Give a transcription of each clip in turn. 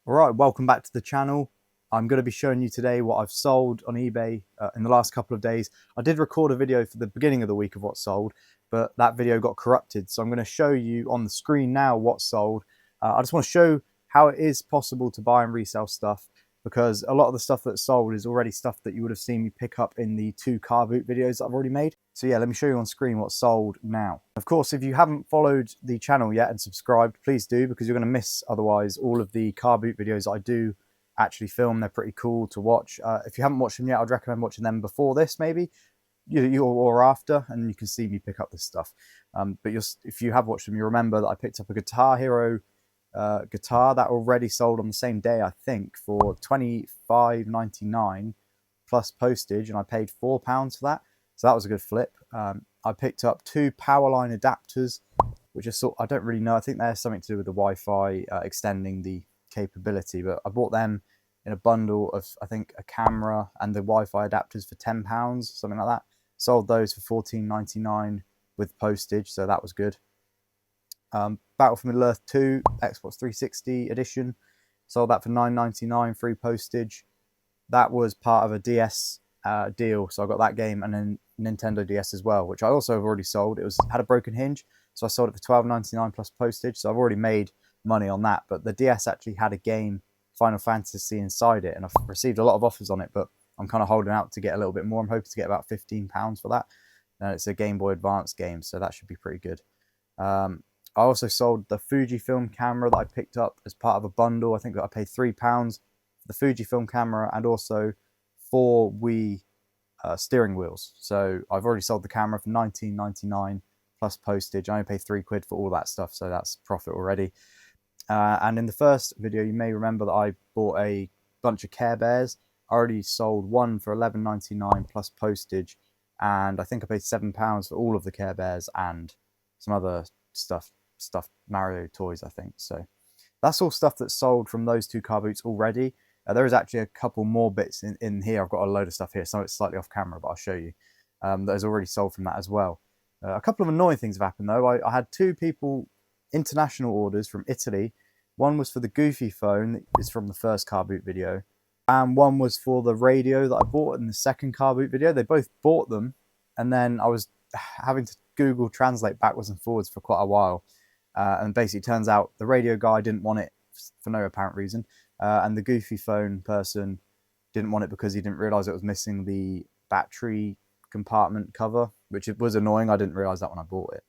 Alright, welcome back to the channel. I'm going to be showing you today what I've sold on eBay in the last couple of days. I did record a video for the beginning of the week of what sold, but that video got corrupted. So I'm going to show you on the screen now what sold. I just want to show how it is possible to buy and resell stuff, because a lot of the stuff that's sold is already stuff that you would have seen me pick up in the 2 car boot videos that I've already made. So yeah, let me show you on screen what's sold now. Of course, if you haven't followed the channel yet and subscribed, please do, because you're going to miss otherwise all of the car boot videos that I do actually film. They're pretty cool to watch. If you haven't watched them yet, I'd recommend watching them before this, maybe, or after, and you can see me pick up this stuff. But if you have watched them, you remember that I picked up a Guitar Hero guitar that already sold on the same day, I think, for $25.99 plus postage, and I paid £4 for that. So that was a good flip. I picked up 2 Powerline adapters, which are I don't really know. I think they're something to do with the Wi-Fi extending the capability, but I bought them in a bundle of, I think, a camera and the Wi-Fi adapters for £10, something like that. Sold those for $14.99 with postage, so that was good. Battle for Middle-earth 2 Xbox 360 edition, sold that for $9.99 free postage. That was part of a DS deal, so I got that game and then Nintendo DS as well, which I also have already sold. It had a broken hinge, so I sold it for $12.99 plus postage, so I've already made money on that. But the DS actually had a game, Final Fantasy, inside it, and I've received a lot of offers on it, but I'm kind of holding out to get a little bit more. I'm hoping to get about £15 for that. And it's a Game Boy Advance game, so that should be pretty good. I also sold the Fujifilm camera that I picked up as part of a bundle. I think that I paid £3 for the Fujifilm camera and also 4 Wii steering wheels. So I've already sold the camera for $19.99 plus postage. I only paid £3 for all that stuff, so that's profit already. And in the first video, you may remember that I bought a bunch of Care Bears. I already sold one for $11.99 plus postage, and I think I paid £7 for all of the Care Bears and some other stuffed Mario toys, I think. So that's all stuff that's sold from those 2 car boots already. There is actually a couple more bits in here. I've got a load of stuff here, so it's slightly off camera, but I'll show you. That is already sold from that as well. A couple of annoying things have happened though. I had 2 people, international orders from Italy. One was for the Goofy phone, that is from the first car boot video, and one was for the radio that I bought in the second car boot video. They both bought them, and then I was having to Google Translate backwards and forwards for quite a while. And basically, it turns out the radio guy didn't want it for no apparent reason, and the Goofy phone person didn't want it because he didn't realize it was missing the battery compartment cover, which it was annoying. I didn't realize that when I bought it.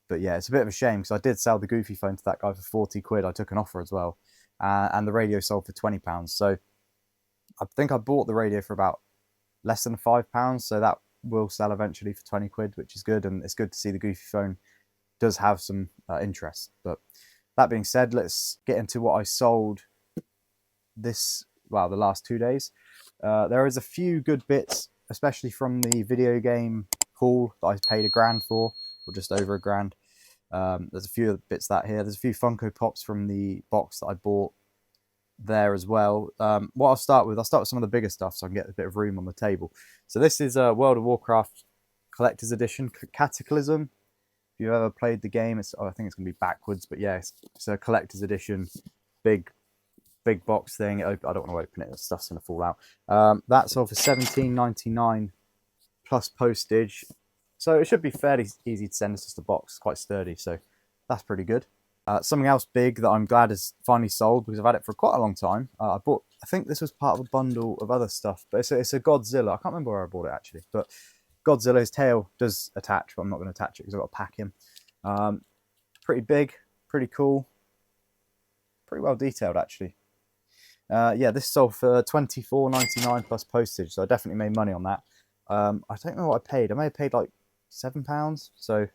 But yeah, it's a bit of a shame because I did sell the Goofy phone to that guy for £40. I took an offer as well, and the radio sold for £20. So I think I bought the radio for about less than £5, so that will sell eventually for £20, which is good, and it's good to see the Goofy phone does have some interest. But that being said, let's get into what I sold the last 2 days. There is a few good bits, especially from the video game haul that I paid £1 for, or just over £1. There's a few bits that here. There's a few Funko Pops from the box that I bought there as well. What I'll start with some of the bigger stuff so I can get a bit of room on the table. So this is a World of Warcraft Collector's Edition Cataclysm. If you've ever played the game, I think it's going to be backwards, but yeah, it's a Collector's Edition, big box thing. I don't want to open it, the stuff's going to fall out. That sold for $17.99 plus postage. So it should be fairly easy to send. It's just a box, quite sturdy, so that's pretty good. Something else big that I'm glad is finally sold, because I've had it for quite a long time. I think this was part of a bundle of other stuff, but it's a Godzilla. I can't remember where I bought it actually, but Godzilla's tail does attach, but I'm not going to attach it because I've got to pack him. Pretty big, pretty cool, pretty well detailed actually. Yeah, this sold for $24.99 plus postage, so I definitely made money on that. I don't know what I paid. I may have paid like £7, so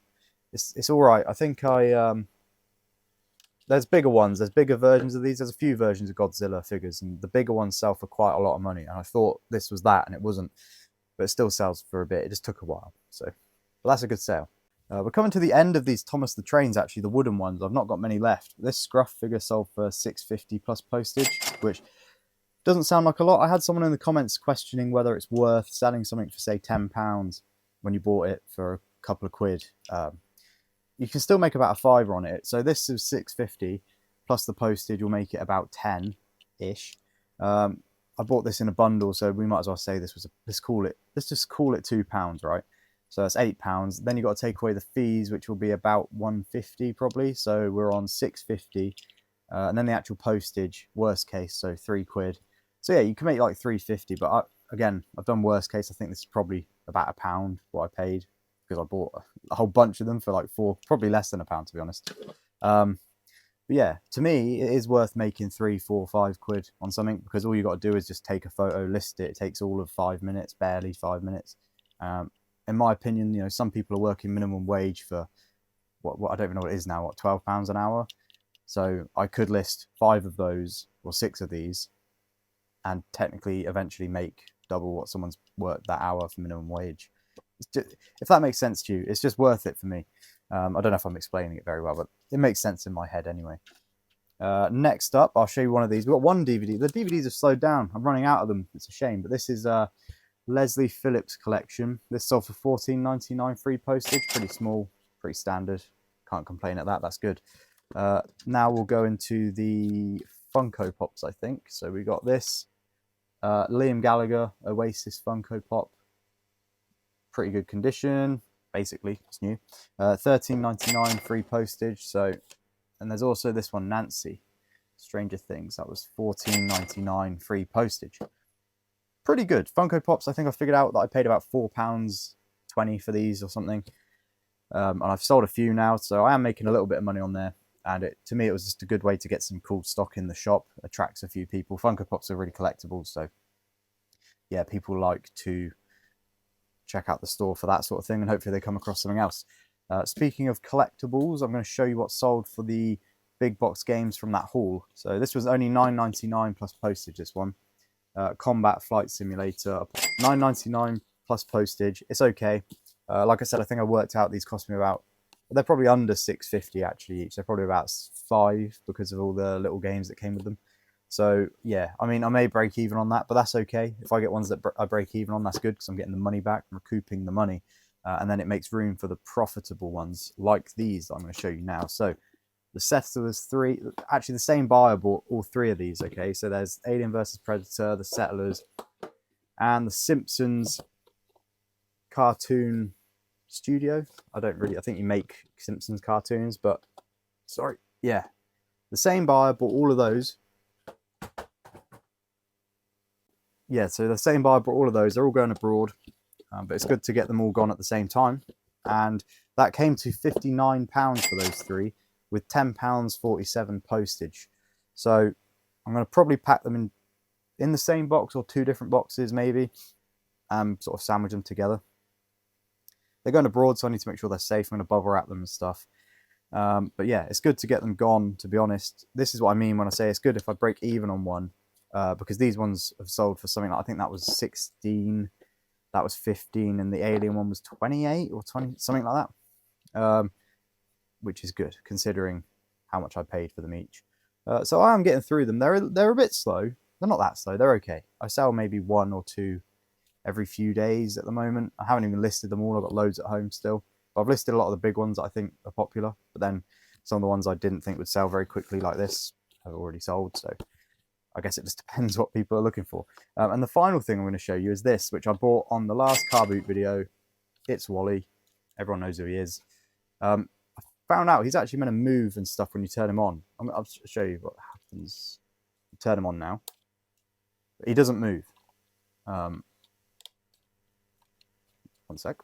it's all right. I think there's bigger ones. There's bigger versions of these. There's a few versions of Godzilla figures, and the bigger ones sell for quite a lot of money. And I thought this was that, and it wasn't. But it still sells for a bit. It just took a while. But that's a good sale. We're coming to the end of these Thomas the Trains, actually, the wooden ones. I've not got many left. This Scruff figure sold for $6.50 plus postage, which doesn't sound like a lot. I had someone in the comments questioning whether it's worth selling something for, say, £10 when you bought it for a couple of quid. You can still make about a fiver on it. So this is $6.50. plus the postage will make it about 10-ish. I bought this in a bundle, so we might as well say this was let's just call it £2, right? So that's £8. Then you've got to take away the fees, which will be about 150 probably. So we're on 650. And then the actual postage, worst case, so £3. So yeah, you can make like 350, but again, I've done worst case. I think this is probably about £1 what I paid, because I bought a whole bunch of them for like probably less than £1 to be honest. But yeah, to me, it is worth making 3, 4, 5 quid on something, because all you got to do is just take a photo, list it. It takes all of 5 minutes, barely 5 minutes. In my opinion, you know, some people are working minimum wage for what I don't even know what it is now, what, £12 an hour. So I could list 5 of those or 6 of these, and technically eventually make double what someone's worked that hour for minimum wage. If that makes sense to you, it's just worth it for me. I don't know if I'm explaining it very well, but it makes sense in my head anyway. Next up, I'll show you one of these. We've got one DVD. The DVDs have slowed down. I'm running out of them. It's a shame, but this is Leslie Phillips collection. This sold for $14.99 free postage. Pretty small, pretty standard. Can't complain at that. That's good. Now we'll go into the Funko Pops, I think. So we got this Liam Gallagher Oasis Funko Pop. Pretty good condition. Basically, it's new. $13.99 free postage. So, and there's also this one, Nancy, Stranger Things. That was $14.99 free postage. Pretty good. Funko Pops, I think I figured out that I paid about £4.20 for these or something. And I've sold a few now, so I am making a little bit of money on there. And to me, it was just a good way to get some cool stock in the shop. Attracts a few people. Funko Pops are really collectible, so yeah, people like to check out the store for that sort of thing, and hopefully they come across something else. Speaking of collectibles, I'm going to show you what sold for the big box games from that haul. So this was only $9.99 plus postage, this one. Combat Flight Simulator, $9.99 plus postage. It's okay. Like I said, I think I worked out these cost me about, they're probably under $6.50 actually each. They're probably about $5 because of all the little games that came with them. So yeah, I mean, I may break even on that, but that's okay. If I get ones that I break even on, that's good, because I'm getting the money back, I'm recouping the money. And then it makes room for the profitable ones like these that I'm going to show you now. So the set was 3, actually the same buyer bought all 3 of these, okay? So there's Alien vs Predator, the Settlers, and the Simpsons cartoon studio. I think you make Simpsons cartoons, but sorry, yeah. The same buyer bought all of those. Yeah, so the same buyer bought all of those. They're all going abroad, but it's good to get them all gone at the same time. And that came to £59 for those 3, with £10.47 postage. So I'm going to probably pack them in the same box or 2 different boxes maybe, and sort of sandwich them together. They're going abroad, so I need to make sure they're safe. I'm going to bubble wrap them and stuff. But yeah, it's good to get them gone, to be honest. This is what I mean when I say it's good if I break even on one. Because these ones have sold for something like, I think that was 16, that was 15, and the Alien one was 28 or 20, something like that. Which is good considering how much I paid for them each. So I am getting through them. They're a bit slow. They're not that slow. They're okay. I sell maybe 1 or 2 every few days at the moment. I haven't even listed them all. I've got loads at home still. But I've listed a lot of the big ones that I think are popular. But then some of the ones I didn't think would sell very quickly like this have already sold. So I guess it just depends what people are looking for. And the final thing I'm going to show you is this, which I bought on the last car boot video. It's Wally. Everyone knows who he is. I found out he's actually meant to move and stuff when you turn him on. I'll show you what happens. You turn him on now. But he doesn't move. One sec.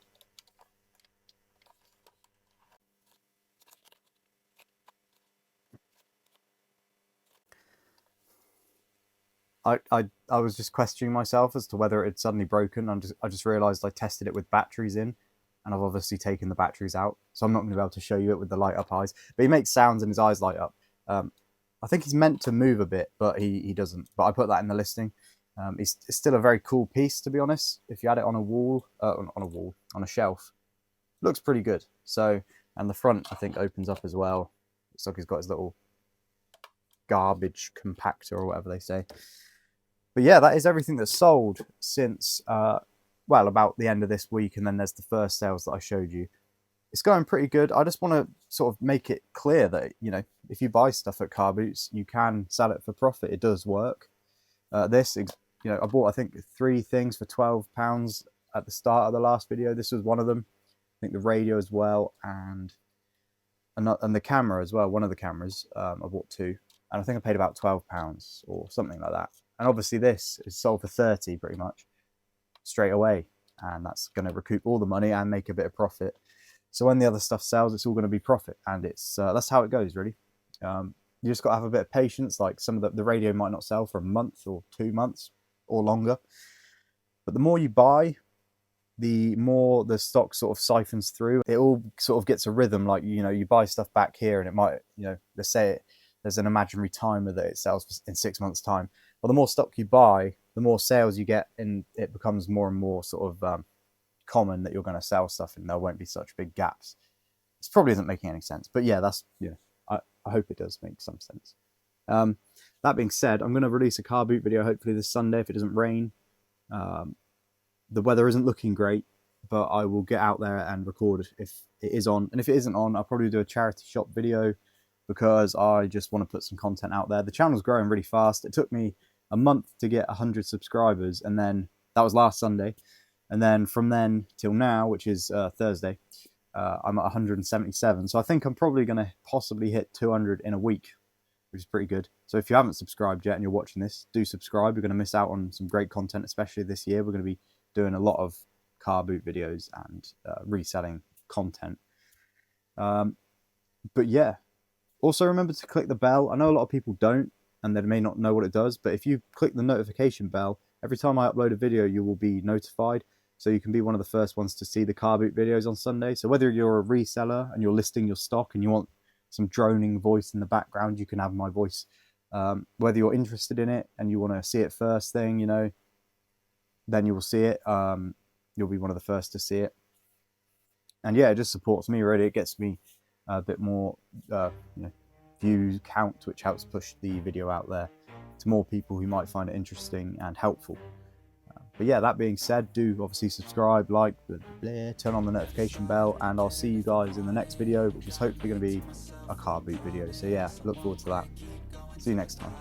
I was just questioning myself as to whether it had suddenly broken. I just realised I tested it with batteries in, and I've obviously taken the batteries out, so I'm not going to be able to show you it with the light up eyes. But he makes sounds and his eyes light up. I think he's meant to move a bit, but he doesn't. But I put that in the listing. It's still a very cool piece, to be honest. If you had it on a wall, on a shelf, looks pretty good. So, and the front I think opens up as well. Looks like he's got his little garbage compactor or whatever they say. But yeah, that is everything that's sold since, well, about the end of this week. And then there's the first sales that I showed you. it's going pretty good. I just want to sort of make it clear that, you know, if you buy stuff at Car Boots, you can sell it for profit. It does work. This, you know, I bought, I think, 3 things for £12 at the start of the last video. This was one of them. I think the radio as well, and the camera as well. One of the cameras, I bought 2, and I think I paid about £12 or something like that. And obviously this is sold for 30 pretty much straight away, and that's going to recoup all the money and make a bit of profit. So when the other stuff sells, it's all going to be profit, and it's that's how it goes, really. You just got to have a bit of patience. Like some of the radio might not sell for a month or 2 months or longer, but the more you buy, the more the stock sort of siphons through. It all sort of gets a rhythm. Like, you know, you buy stuff back here and it might, you know, let's say there's an imaginary timer that it sells in 6 months' time. Well, the more stock you buy, the more sales you get, and it becomes more and more sort of common that you're going to sell stuff and there won't be such big gaps. This probably isn't making any sense, but yeah, that's, you know, I hope it does make some sense. That being said, I'm going to release a car boot video hopefully this Sunday if it doesn't rain. The weather isn't looking great, but I will get out there and record if it is on. And if it isn't on, I'll probably do a charity shop video because I just want to put some content out there. The channel's growing really fast. It took me a month to get 100 subscribers, and then that was last Sunday. And then from then till now, which is Thursday, I'm at 177. So I think I'm probably going to possibly hit 200 in a week, which is pretty good. So if you haven't subscribed yet and you're watching this, do subscribe. You're going to miss out on some great content, especially this year. We're going to be doing a lot of car boot videos and reselling content. But yeah, also remember to click the bell. I know a lot of people don't, and they may not know what it does, but if you click the notification bell, every time I upload a video, you will be notified. So you can be one of the first ones to see the car boot videos on Sunday. So whether you're a reseller and you're listing your stock and you want some droning voice in the background, you can have my voice. Whether you're interested in it and you want to see it first thing, you know, then you will see it. You'll be one of the first to see it. And yeah, it just supports me really. It gets me a bit more you know, view count, which helps push the video out there to more people who might find it interesting and helpful. But yeah, that being said, do obviously subscribe, like, blah, blah, blah, turn on the notification bell, and I'll see you guys in the next video, which is hopefully going to be a car boot video. So yeah, look forward to that. See you next time.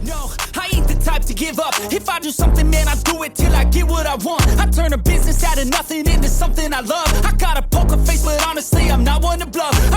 No, I ain't the type to give up. If I do something, man, I do it till I get what I want. I turn a business out of nothing into something I love. I got a poker face, but honestly, I'm not one to bluff.